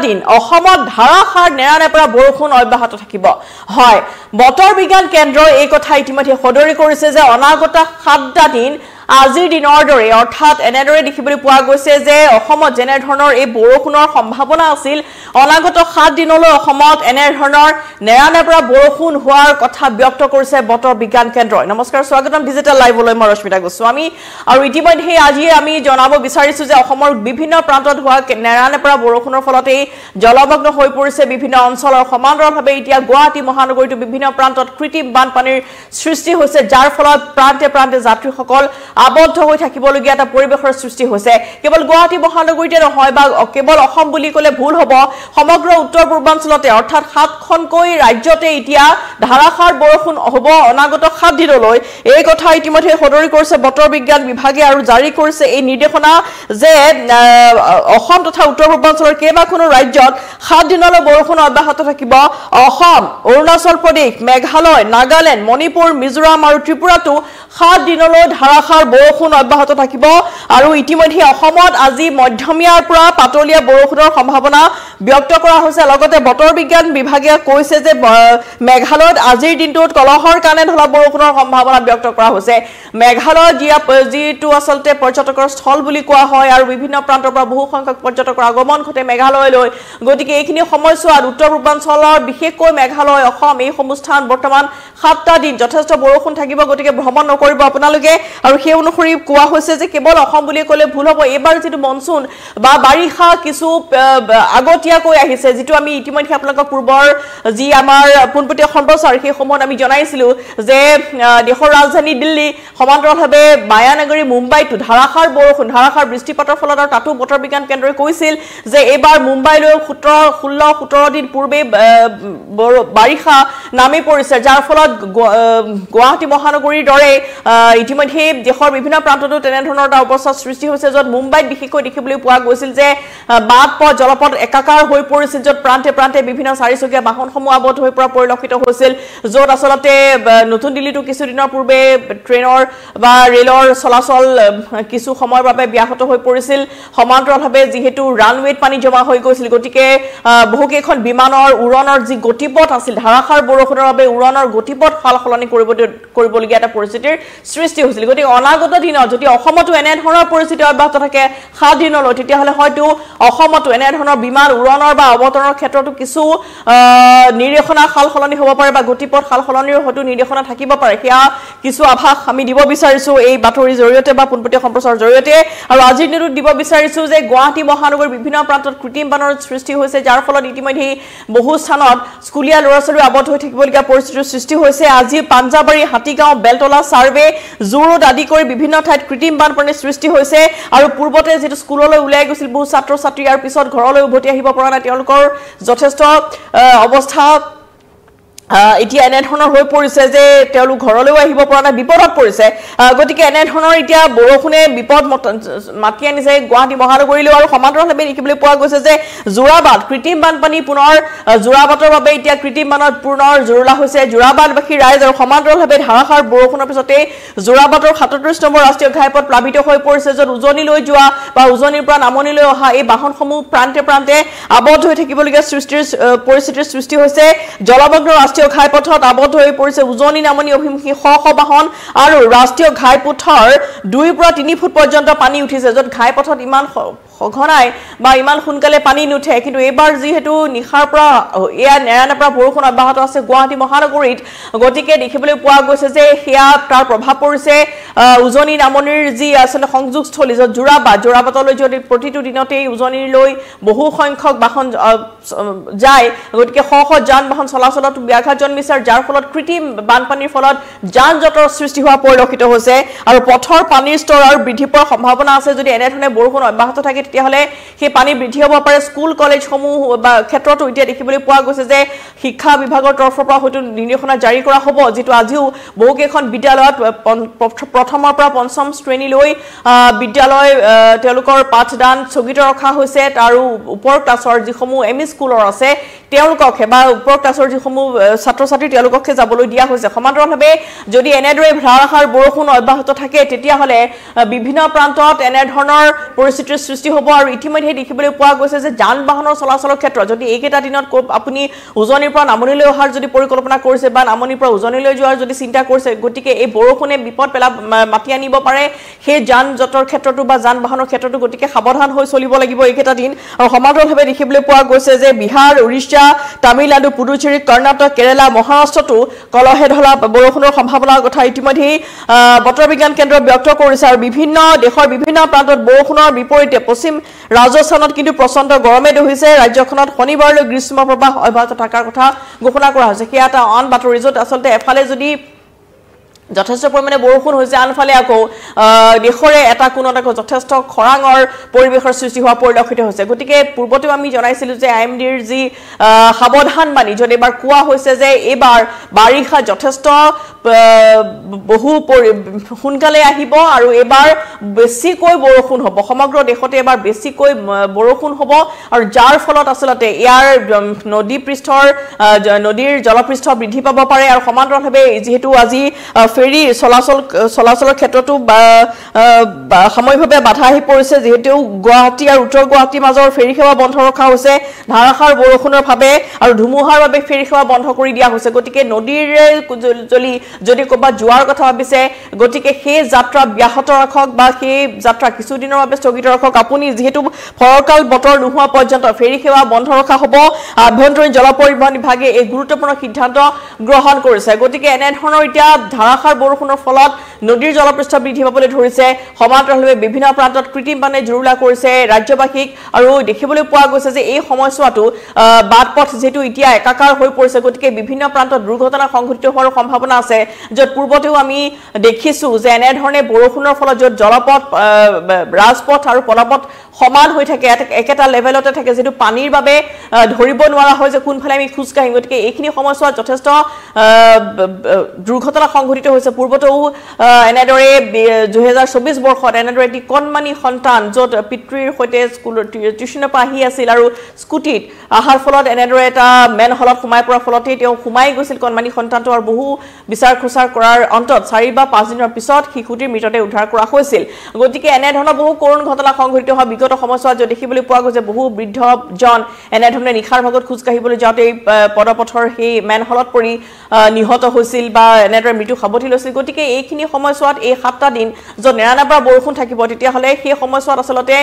দিন অসমত ধাৰাসাৰ নেৰানেপেৰা বৰষুণ অব্যাহত থাকিব হয় বতৰ বিজ্ঞান কেন্দ্ৰই এই কথা ইতিমধ্যে সদৰি কৰিছে যে অনাগত 7টা দিন আজিৰ দিনৰ দৰে অৰ্থাৎ এনেদৰে দেখিবলৈ পোৱা গৈছে যে অসমত যেনে ধৰণৰ এই বৰষুণৰ সম্ভাৱনা আছিল অনাগত 7 দিনলৈ অসমত এনে ধৰণৰ নেৰানেপেৰা বৰষুণ হোৱাৰ কথা ব্যক্ত কৰিছে বতৰ বিজ্ঞান কেন্দ্ৰই নমস্কাৰ স্বাগতম ডিজিটেল লাইভলৈ মই ৰশ্মিতা গোস্বামী আৰু ইতিমধ্যে আজি আমি জনাব বিচাৰিছো যে অসমৰ বিভিন্ন প্ৰান্তত হোৱা নেৰানেপেৰা বৰষুণৰ ফলতে জলমগ্ন হৈ পৰিছে বিভিন্ন অঞ্চলৰ সমান্তৰালভাৱে এতিয়া গুৱাহাটী মহানগৰীত বিভিন্ন প্ৰান্তত কৃত্ৰিম বানপানীৰ সৃষ্টি হৈছে যাৰ ফলত প্ৰান্তে প্ৰান্তে যাত্ৰীসকল আবদ্ধ হৈ থাকিবলগীয়া এটা পৰিবেশৰ সৃষ্টি হৈছে কেৱল গুৱাহাটী মহানগৰীতে নহয় বা কেৱল অসম বুলি ক'লে ভুল হ'ব সমগ্ৰ উত্তৰ পূৰ্বাঞ্চলতে অৰ্থাৎ 7খনকৈ ৰাজ্যতে এতিয়া ধাৰাসাৰ বৰষুণ হ'ব অনাগত 7 দিনলৈ এই কথা ইতিমধ্যে সদৰি কৰিছে বতৰ বিজ্ঞান বিভাগে আৰু জাৰি কৰিছে এই নিৰ্দেশনা যে অসম তথা উত্তৰ পূৰ্বাঞ্চলৰ কেইবাখনো ৰাজ্যত 7 দিনলৈ বৰষুণ অব্যাহত থাকিব অসম অৰুণাচল প্ৰদেশ মেঘালয় নাগালেণ্ড মণিপুৰ মিজোৰাম আৰু ত্ৰিপুৰাতো 7 দিনলৈ ধাৰাসাৰ বৰষুণ অব্যাহত থাকিব আৰু ইতিমধ্যে অসমত আজি মধ্যমীয়াৰ পৰা পাতলীয়া বৰষুণৰ সম্ভাৱনা ব্যক্ত কৰা হৈছে লগতে বতৰ বিজ্ঞান বিভাগে কৈছে যে মেঘালয়ত আজিৰ দিনটোত কলহৰ কানে ধলা বৰষুণৰ সম্ভাৱনা ব্যক্ত কৰা হৈছে মেঘালয় যিটো আচলতে পৰ্যটকৰ স্থল বুলি কোৱা হয় আৰু বিভিন্ন প্ৰান্তৰ পৰা বহু সংখ্যক পৰ্যটকৰ আগমন ঘটে মেঘালয়লৈ গতিকে এইখিনি সময়ছোৱাত উত্তৰ পূৰ্বাঞ্চলৰ বিশেষকৈ মেঘালয় অসম এই সমস্থান বৰ্তমান 7টা দিন যথেষ্ট বৰষুণ থাকিব গতিকে ভ্ৰমণ নকৰিব আপোনালোকে আৰু সেই অনুসৰি কোৱা হৈছে যে কেৱল অসম বুলি ক'লে ভুল হ'ব এবাৰ যেটো মনসুন বা বাৰিষা কিছু আগতীয়াকৈ আহিছে যেটো আমি ইতিমধ্যে আপোনালোকক পূৰ্বৰ যি আমাৰ পোনপটীয়া সম্প্ৰচাৰ সেই সময়ত আমি জনাইছিলো যে দেশৰ ৰাজধানী দিল্লী সমান্তৰালভাৱে মায়ানগৰী মুম্বাইতো ধাৰাসাৰ বৰষুণ ধাৰাসাৰ বৃষ্টিপাতৰ ফলত আৰু তাতো বতৰ বিজ্ঞান কেন্দ্ৰই কৈছিল যে এবাৰ মুম্বাইলৈ 16-17 দিন পূৰ্বে বাৰিষা নামি পৰিছে যাৰ ফলত গুৱাহাটী মহানগৰীৰ দৰে ইতিমধ্যে দেশৰ বিভিন্ন প্ৰান্ততো তেনে ধৰণৰ এটা অৱস্থাৰ সৃষ্টি হৈছে য'ত মুম্বাইত বিশেষকৈ দেখিবলৈ পোৱা গৈছিল যে বাট পথ জলপথ একাকাৰ হৈ পৰিছিল য'ত প্ৰান্তে প্ৰান্তে বিভিন্ন চাৰিচকীয়া বাহনসমূহ আবদ্ধ হৈ পৰা পৰিলক্ষিত হৈছিল য'ত আচলতে নতুন দিল্লীতো কিছু দিনৰ পূৰ্বে ট্ৰেইনৰ বা ৰেলৰ চলাচল কিছু সময়ৰ বাবে ব্যাহত হৈ পৰিছিল সমান্তৰালভাৱে যিহেতু ৰানৱেত পানী জমা হৈ গৈছিল গতিকে বহুকেইখন বিমানৰ উৰণৰ যি গতিপথ আছিল ধাৰাসাৰ বৰষুণৰ বাবে উৰণৰ গতিপথ সলনি কৰিবলগীয়া এটা পৰিস্থিতিৰ সৃষ্টি হৈছিল গতিকে অনাগত দিনত যদি অসমতো এনে ধৰণৰ পৰিস্থিতি অব্যাহত থাকে 7 দিনলৈ তেতিয়াহ'লে হয়তো অসমতো এনে ধৰণৰ বিমান উৰণৰ বা অৱতৰণৰ ক্ষেত্ৰতো কিছু নিৰ্দেশনা সলনি হ'ব পাৰে বা গতিপথ সলনিৰ হয়তো নিৰ্দেশনা থাকিব পাৰে সেয়া কিছু আভাস আমি দিব বিচাৰিছো এই বাতৰিৰ জৰিয়তে বা পোনপটীয়া সম্প্ৰচাৰৰ জৰিয়তে আৰু আজিৰ দিনটোত দিব বিচাৰিছো যে গুৱাহাটী মহানগৰীৰ বিভিন্ন প্ৰান্তত কৃত্ৰিম বানৰ সৃষ্টি হৈছে যাৰ ফলত ইতিমধ্যে বহু স্থানত স্কুলীয়া ল'ৰা-ছোৱালী আবদ্ধ হৈ থাকিবলগীয়া পৰিস্থিতিৰ সৃষ্টি হৈছে আজি পাঞ্জাবাৰী হাতীগাঁও বেলতলা সাৰ্ভে জুৰুড আদি কৰি বিভিন্ন ঠাইত কৃত্ৰিম বানপানীৰ সৃষ্টি হৈছে আৰু পূৰ্বতে যেটো স্কুললৈ উলাই গৈছিল বহু ছাত্ৰ ছাত্ৰী ইয়াৰ পিছত ঘৰলৈ উভতি আহিব পৰা নাই তেওঁলোকৰ যথেষ্ট অৱস্থা এতিয়া এনে ধৰণৰ হৈ পৰিছে যে তেওঁলোক ঘৰলৈ আহিব পৰা নাই বিপদত পৰিছে গতিকে এনে ধৰণৰ এতিয়া বৰষুণে বিপদ মাতি আনিছে গুৱাহাটী মহানগৰীলৈ আৰু সমান্তৰালভাৱে দেখিবলৈ পোৱা গৈছে যে জোৰাবাদ কৃত্ৰিম বানপানী পুনৰ জোৰাবাদৰ বাবে এতিয়া কৃত্ৰিম বানত পুনৰ জোৰলা হৈছে জোৰাবাদবাসী ৰাইজ আৰু সমান্তৰালভাৱে ধাৰাসাৰ বৰষুণৰ পিছতে জোৰাবাদৰ 37 নম্বৰ ৰাষ্ট্ৰীয় ঘাইপথ প্লাবিত হৈ পৰিছে য'ত উজনিলৈ যোৱা বা উজনিৰ পৰা নামনিলৈ অহা এই বাহনসমূহ প্ৰান্তে প্ৰান্তে আবদ্ধ হৈ থাকিবলগীয়া পৰিস্থিতিৰ সৃষ্টি হৈছে জলমগ্ন ঘাইপথত আবদ্ধ হৈ পৰিছে উজনি নামনি অভিমুখী শ বাহন আৰু ৰাষ্ট্ৰীয় ঘাইপথৰ 2 পৰা 3 ফুট পৰ্যন্ত পানী উঠিছে য'ত ঘাইপথত ইমান সঘনাই বা ইমান সোনকালে পানী নুঠে কিন্তু এবাৰ যিহেতু নিখাৰ পৰা এয়া নেৰানেপেৰা বৰষুণ অব্যাহত আছে গুৱাহাটী মহানগৰীত গতিকে দেখিবলৈ পোৱা গৈছে যে সেয়া তাৰ প্ৰভাৱ পৰিছে উজনি নামনিৰ যি আচলতে সংযোগস্থলী য'ত জোৰাবাদলৈ যদি প্ৰতিটো দিনতেই উজনিলৈ বহু সংখ্যক বাহন যায় গতিকে শ যান বাহন চলাচলত ব্যাঘাত জন্মিছে যাৰ ফলত কৃত্ৰিম বানপানীৰ ফলত যান জঁটৰ সৃষ্টি হোৱা পৰিলক্ষিত হৈছে আৰু পথৰ পানীৰ স্তৰ আৰু বৃদ্ধি পোৱাৰ সম্ভাৱনা আছে যদি এনে ধৰণে বৰষুণ অব্যাহত থাকে তেতিয়াহ'লে সেই পানী বৃদ্ধি হ'ব পাৰে স্কুল কলেজসমূহ বা ক্ষেত্ৰতো এতিয়া দেখিবলৈ পোৱা গৈছে যে শিক্ষা বিভাগৰ তৰফৰ পৰা হয়তো নিৰ্দেশনা জাৰি কৰা হ'ব যেটো আজিও বহুকেইখন বিদ্যালয়ত প্ৰথমৰ পৰা পঞ্চম শ্ৰেণীলৈ বিদ্যালয় তেওঁলোকৰ পাঠদান স্থগিত ৰখা হৈছে আৰু ওপৰ ক্লাছৰ যিসমূহ এমই স্কুলৰ আছে তেওঁলোককহে বা ওপৰ ক্লাছৰ যিসমূহ ছাত্ৰ ছাত্ৰী তেওঁলোককহে যাবলৈ দিয়া হৈছে সমান্তৰালভাৱে যদি এনেদৰে ধাৰাসাৰ বৰষুণ অব্যাহত থাকে তেতিয়াহ'লে বিভিন্ন প্ৰান্তত এনে ধৰণৰ পৰিস্থিতিৰ সৃষ্টি হ'ব আৰু ইতিমধ্যে দেখিবলৈ পোৱা গৈছে যে যান বাহনৰ চলাচলৰ ক্ষেত্ৰত যদি এইকেইটা দিনত আপুনি উজনিৰ পৰা নামনিলৈ অহাৰ যদি পৰিকল্পনা কৰিছে বা নামনিৰ পৰা উজনিলৈ যোৱাৰ যদি চিন্তা কৰিছে গতিকে এই বৰষুণে বিপদ মাতি আনিব পাৰে সেই যান জঁটৰ ক্ষেত্ৰতো বা যান বাহনৰ ক্ষেত্ৰতো গতিকে সাৱধান হৈ চলিব লাগিব এইকেইটা দিন আৰু সমান্তৰালভাৱে দেখিবলৈ পোৱা গৈছে যে বিহাৰ উৰিষ্যা তামিলনাডু পুডুচেৰী কৰ্ণাটক কেৰালা মহাৰাষ্ট্ৰতো কলহে ধলা বৰষুণৰ সম্ভাৱনাৰ কথা ইতিমধ্যে বতৰ বিজ্ঞান কেন্দ্ৰই ব্যক্ত কৰিছে আৰু বিভিন্ন দেশৰ বিভিন্ন প্ৰান্তত বৰষুণৰ বিপৰীতে পশ্চিম ৰাজস্থানত কিন্তু প্ৰচণ্ড গৰমে দহিছে ৰাজ্যখনত শনিবাৰলৈ গ্ৰীষ্ম প্ৰবাহ অব্যাহত থকাৰ কথা ঘোষণা কৰা হৈছে সেয়া এটা আন বাতৰি য'ত আচলতে এফালে যদি যথেষ্ট পৰিমাণে বৰষুণ হৈছে আনফালে আকৌ দেশৰে এটা কোণত আকৌ যথেষ্ট খৰাঙৰ পৰিৱেশৰ সৃষ্টি হোৱা পৰিলক্ষিত হৈছে গতিকে পূৰ্বতেও আমি জনাইছিলোঁ যে IMDৰ যি সাৱধানবাণী য'ত এবাৰ কোৱা হৈছে যে এইবাৰ বাৰিষা যথেষ্ট বহু সোনকালে আহিব আৰু এবাৰ বেছিকৈ বৰষুণ হ'ব সমগ্ৰ দেশতে এবাৰ বেছিকৈ বৰষুণ হ'ব আৰু যাৰ ফলত আচলতে ইয়াৰ নদীৰ জলপৃষ্ঠ বৃদ্ধি পাব পাৰে আৰু সমান্তৰালভাৱে যিহেতু আজি ফেৰী চলাচলৰ ক্ষেত্ৰতো সাময়িকভাৱে বাধা আহি পৰিছে যিহেতু গুৱাহাটী আৰু উত্তৰ গুৱাহাটীৰ মাজৰ ফেৰী সেৱা বন্ধ ৰখা হৈছে ধাৰাসাৰ বৰষুণৰ বাবে আৰু ধুমুহাৰ বাবে ফেৰী সেৱা বন্ধ কৰি দিয়া হৈছে গতিকে নদীৰে যদি ক'ৰবাত যোৱাৰ কথা ভাবিছে গতিকে সেই যাত্ৰা ব্যাহত ৰাখক বা সেই যাত্ৰা কিছুদিনৰ বাবে স্থগিত ৰাখক আপুনি যিহেতু ফৰকাল বতৰ নোহোৱা পৰ্যন্ত ফেৰী সেৱা বন্ধ ৰখা হ'ব আভ্যন্তৰীণ জল পৰিবহণ বিভাগে এই গুৰুত্বপূৰ্ণ সিদ্ধান্ত গ্ৰহণ কৰিছে গতিকে এনেধৰণৰ এতিয়া ধাৰাসাৰ বৰষুণৰ ফলত নদীৰ জলপৃষ্ঠ বৃদ্ধি পাবলৈ ধৰিছে সমান্তৰালভাৱে বিভিন্ন প্ৰান্তত কৃত্ৰিম বানে জুৰুলা কৰিছে ৰাজ্যবাসীক আৰু দেখিবলৈ পোৱা গৈছে যে এই সময়ছোৱাটো বাট পথ যেহেতু এতিয়া একাকাৰ হৈ পৰিছে গতিকে বিভিন্ন প্ৰান্তত দুৰ্ঘটনা সংঘটিত হোৱাৰ সম্ভাৱনা আছে য'ত পূৰ্বতেও আমি দেখিছোঁ যে এনেধৰণে বৰষুণৰ ফলত য'ত জলপথ ৰাজপথ আৰু পদপথ সমান হৈ থাকে একেটা লেভেলতে থাকে যেটো পানীৰ বাবে ধৰিব নোৱাৰা হয় যে কোনফালে আমি খোজ কাঢ়িম গতিকে এইখিনি সময়ছোৱাত যথেষ্ট দুৰ্ঘটনা সংঘটিত হৈছে পূৰ্বতেও এনেদৰে 2024 বৰ্ষত এনেদৰে এটি কণমানি সন্তান য'ত পিতৃৰ সৈতে স্কুলৰ টিউচনৰ পৰা আহি আছিল আৰু স্কুটিত আহাৰ ফলত এনেদৰে এটা মেন হলত সোমাই পৰাৰ ফলতে তেওঁ সোমাই গৈছিল কণমানি সন্তানটো আৰু বহু বিচাৰ খোচাৰ কৰাৰ অন্তত 4 বা 5 দিনৰ পিছত শিশুটিৰ মৃতদেহ উদ্ধাৰ কৰা হৈছিল গতিকে এনেধৰণৰ বহু কৰুণ ঘটনা সংঘটিত হোৱা বিগত সময়ছোৱাত দেখিবলৈ পোৱা গৈছে বহু বৃদ্ধজন এনেধৰণে নিখাৰ ভাগত খোজ কাঢ়িবলৈ যাওঁতে পদপথৰ সেই মেন হলত পৰি নিহত হৈছিল বা এনেদৰে মৃত্যু সাৱটি লৈছিল গতিকে এইখিনি সময়ছোৱাত এই 7টা দিন য'ত নেৰানেপেৰা বৰষুণ থাকিব তেতিয়াহ'লে সেই সময়ছোৱাত আচলতে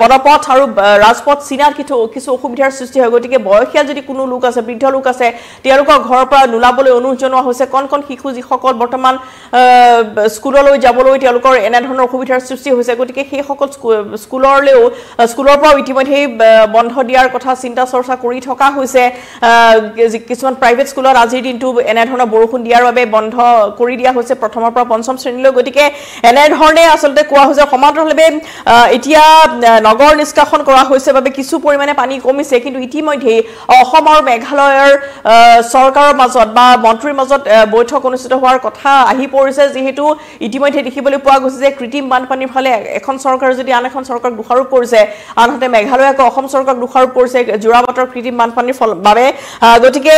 পদপথ আৰু ৰাজপথ চিনাত কিছু অসুবিধাৰ সৃষ্টি হয় গতিকে বয়সীয়াল যদি কোনো লোক আছে বৃদ্ধ লোক আছে তেওঁলোকৰ ঘৰৰ পৰা নোলাবলৈ অনুৰোধ জনোৱা হৈছে কণ শিশু যিসকল বৰ্তমান স্কুললৈ যাবলৈ তেওঁলোকৰ এনেধৰণৰ অসুবিধাৰ সৃষ্টি হৈছে গতিকে সেই সকল স্কুলৰ পৰাও ইতিমধ্যে বন্ধ দিয়াৰ কথা চিন্তা চৰ্চা কৰি থকা হৈছে কিছুমান প্ৰাইভেট স্কুলত আজিৰ দিনটো এনেধৰণৰ বৰষুণ দিয়াৰ বাবে বন্ধ কৰি দিয়া হৈছে প্ৰথমৰ পৰা পঞ্চম শ্ৰেণীলৈ গতিকে এনেধৰণে আচলতে কোৱা হৈছে সমান্তৰালভাৱে এতিয়া নগৰ নিষ্কাশন কৰা হৈছে বাবে কিছু পৰিমাণে পানী কমিছে কিন্তু ইতিমধ্যে অসম আৰু মেঘালয়ৰ চৰকাৰৰ মাজত বা মন্ত্ৰীৰ মাজত বৈঠক অনুষ্ঠিত হোৱাৰ কথা আহি পৰিছে যিহেতু ইতিমধ্যে দেখিবলৈ পোৱা গৈছে যে কৃত্ৰিম বানপানীৰ ফালে এখন চৰকাৰ যদি আন এখন চৰকাৰক দোষাৰোপ কৰিছে আনহাতে মেঘালয়ে আকৌ অসম চৰকাৰক দোষাৰোপ কৰিছে জোৰাবাটৰ কৃত্ৰিম বানপানীৰ বাবে গতিকে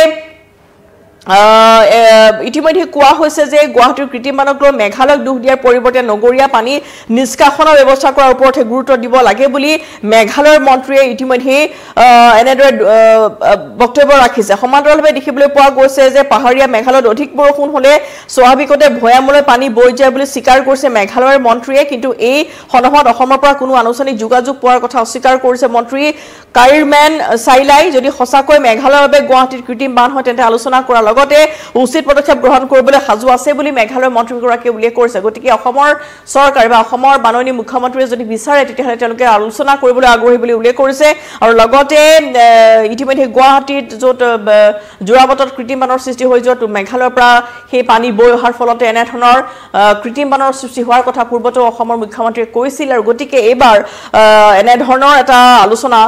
ইতিমধ্যে কোৱা হৈছে যে গুৱাহাটীৰ কৃত্ৰিম বানক লৈ মেঘালয়ক দোষ দিয়াৰ পৰিৱৰ্তে নগৰীয়া পানী নিষ্কাশনৰ ব্যৱস্থা কৰাৰ ওপৰত গুৰুত্ব দিব লাগে বুলি মেঘালয়ৰ মন্ত্ৰীয়ে ইতিমধ্যে এনেদৰে বক্তব্য ৰাখিছে সমান্তৰালভাৱে দেখিবলৈ পোৱা গৈছে যে পাহাৰীয়া মেঘালয়ত অধিক বৰষুণ হ'লে স্বাভাৱিকতে ভৈয়ামলৈ পানী বৈ যায় বুলি স্বীকাৰ কৰিছে মেঘালয়ৰ মন্ত্ৰীয়ে কিন্তু এই সন্দৰ্ভত অসমৰ পৰা কোনো আনুষ্ঠানিক যোগাযোগ পোৱাৰ কথা অস্বীকাৰ কৰিছে মন্ত্ৰী কাইৰমেন চাইলাই যদি সঁচাকৈ মেঘালয়ৰ বাবে গুৱাহাটীৰ কৃত্ৰিম বান হয় তেন্তে আলোচনা কৰাৰ লগতে উচিত পদক্ষেপ গ্ৰহণ কৰিবলৈ সাজু আছে বুলি মেঘালয়ৰ মন্ত্ৰীগৰাকীয়ে উল্লেখ কৰিছে গতিকে অসমৰ চৰকাৰ বা অসমৰ মাননীয় মুখ্যমন্ত্ৰীয়ে যদি বিচাৰে তেতিয়াহ'লে তেওঁলোকে আলোচনা কৰিবলৈ আগ্ৰহী বুলি উল্লেখ কৰিছে আৰু লগতে ইতিমধ্যে গুৱাহাটীত য'ত জোৰাবাটত কৃত্ৰিম বানৰ সৃষ্টি হৈ য'ত মেঘালয়ৰ পৰা সেই পানী বৈ অহাৰ ফলতে এনেধৰণৰ কৃত্ৰিম বানৰ সৃষ্টি হোৱাৰ কথা পূৰ্বতেও অসমৰ মুখ্যমন্ত্ৰীয়ে কৈছিল আৰু গতিকে এইবাৰ এনেধৰণৰ এটা আলোচনা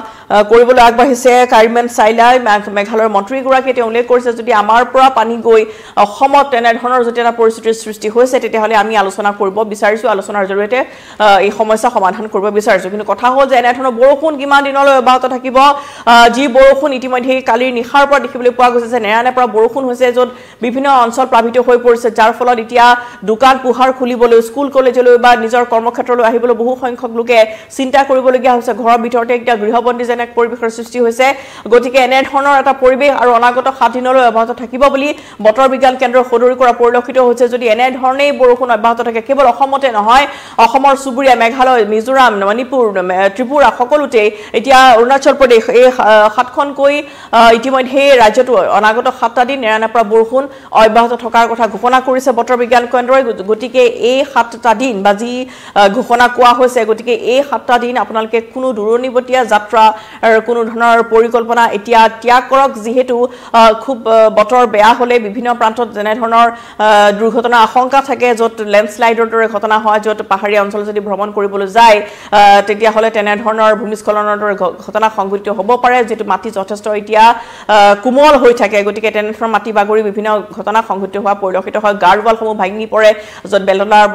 কৰিবলৈ আগবাঢ়িছে কাইৰমেন চাইলাই মেঘালয়ৰ মন্ত্ৰীগৰাকীয়ে তেওঁ উল্লেখ কৰিছে যদি আমাৰ পৰা পানী গৈ অসমত এনেধৰণৰ যদি এটা পৰিস্থিতিৰ সৃষ্টি হৈছে তেতিয়াহ'লে আমি আলোচনা কৰিব বিচাৰিছো আলোচনাৰ জৰিয়তে এই সমস্যা সমাধান কৰিব বিচাৰিছো কিন্তু কথা হ'ল যে এনেধৰণৰ বৰষুণ কিমান দিনলৈ অব্যাহত থাকিব যি বৰষুণ ইতিমধ্যে কালিৰ নিশাৰ পৰা দেখিবলৈ পোৱা গৈছে যে নেৰানেপেৰা বৰষুণ হৈছে য'ত বিভিন্ন অঞ্চল প্লাবিত হৈ পৰিছে যাৰ ফলত এতিয়া দোকান পোহাৰ খুলিবলৈ স্কুল কলেজলৈ বা নিজৰ কৰ্মক্ষেত্ৰলৈ আহিবলৈ বহু সংখ্যক লোকে চিন্তা কৰিবলগীয়া হৈছে ঘৰৰ ভিতৰতে এতিয়া গৃহবন্দী যেনে পৰিৱেশৰ সৃষ্টি হৈছে গতিকে এনেধৰণৰ এটা পৰিৱেশ আৰু অনাগত 7 দিনলৈ অব্যাহত থাকিব বুলি বতৰ বিজ্ঞান কেন্দ্ৰৰ সদৰি কৰা পৰিলক্ষিত হৈছে যদি এনেধৰণেই বৰষুণ অব্যাহত থাকে কেৱল অসমতে নহয় অসমৰ চুবুৰীয়া মেঘালয় মিজোৰাম মণিপুৰ ত্ৰিপুৰা সকলোতে এতিয়া অৰুণাচল প্ৰদেশ এই 7খনকৈ ইতিমধ্যে ৰাজ্যটো অনাগত 7টা দিন নেৰানেপেৰা বৰষুণ অব্যাহত থকাৰ কথা ঘোষণা কৰিছে বতৰ বিজ্ঞান কেন্দ্ৰই গতিকে এই 7টা দিন বা যি ঘোষণা কোৱা হৈছে গতিকে এই 7টা দিন আপোনালোকে কোনো দূৰণিবতীয়া যাত্ৰা কোনো ধৰণৰ পৰিকল্পনা এতিয়া ত্যাগ কৰক যিহেতু খুব বতৰ বেয়া হলে বিভিন্ন প্ৰান্তত যেনে ধৰণৰ দুৰ্ঘটনা আশংকা থাকে য'ত লেণ্ডস্লাইডৰ দৰে ঘটনা হয় য'ত পাহাৰীয়া অঞ্চল যদি ভ্ৰমণ কৰিবলৈ যায় তেতিয়া হলে তেনে ধৰণৰ ভূমিস্খলনৰ দৰে ঘটনা সংঘটিত হ'ব পাৰে যেটো মাটি যথেষ্ট এতিয়া কোমল হৈ থাকে গতিকে তেনে ধৰণৰ মাটি বাগৰি বিভিন্ন ঘটনা সংঘটিত হোৱা পৰিলক্ষিত হয় গাৰৱালসমূহ ভাঙি পৰে য'ত বেলতলাৰ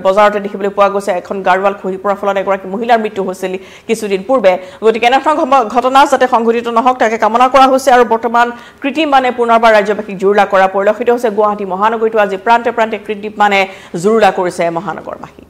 বজাৰতে দেখিবলৈ পোৱা গৈছে এখন গাৰৱাল খহি পৰাৰ ফলত এগৰাকী মহিলাৰ মৃত্যু হৈছিল কিছুদিন পূৰ্বে গতিকে এনে ধৰণৰ ঘটনা যাতে সংঘটিত নহওক তাকে কামনা কৰা হৈছে আৰু বৰ্তমান কৃত্ৰিম মানে পুনৰবাৰ ৰাজ্যবাসীক জুৰুলা কৰা পৰিলক্ষিত হৈছে গুৱাহাটী মহানগৰীতো আজি প্ৰান্তে প্ৰান্তে কৃত্ৰিম মানে জুৰুলা কৰিছে মহানগৰবাসী